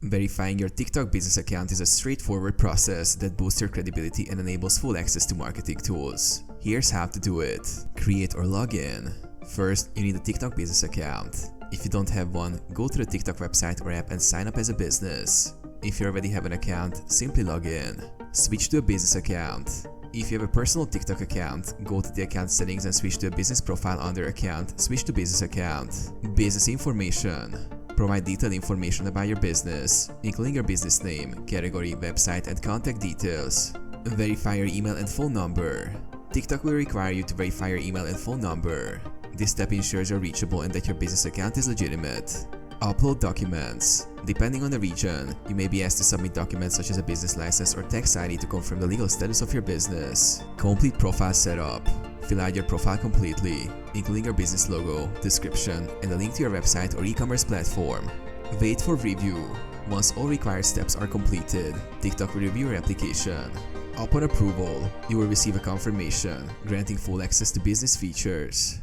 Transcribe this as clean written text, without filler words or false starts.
Verifying your TikTok business account is a straightforward process that boosts your credibility and enables full access to marketing tools. Here's how to do it. Create or log in. First, you need a TikTok business account. If you don't have one, go to the TikTok website or app and sign up as a business. If you already have an account, simply log in. Switch to a business account. If you have a personal TikTok account, go to the account settings and switch to a business profile under account, switch to business account. Business information. Provide detailed information about your business, including your business name, category, website, and contact details. Verify your email and phone number. TikTok will require you to verify your email and phone number. This step ensures you're reachable and that your business account is legitimate. Upload documents. Depending on the region, you may be asked to submit documents such as a business license or tax ID to confirm the legal status of your business. Complete profile setup. Fill out your profile completely, including your business logo, description, and a link to your website or e-commerce platform. Wait for review. Once all required steps are completed, TikTok will review your application. Upon approval, you will receive a confirmation granting full access to business features.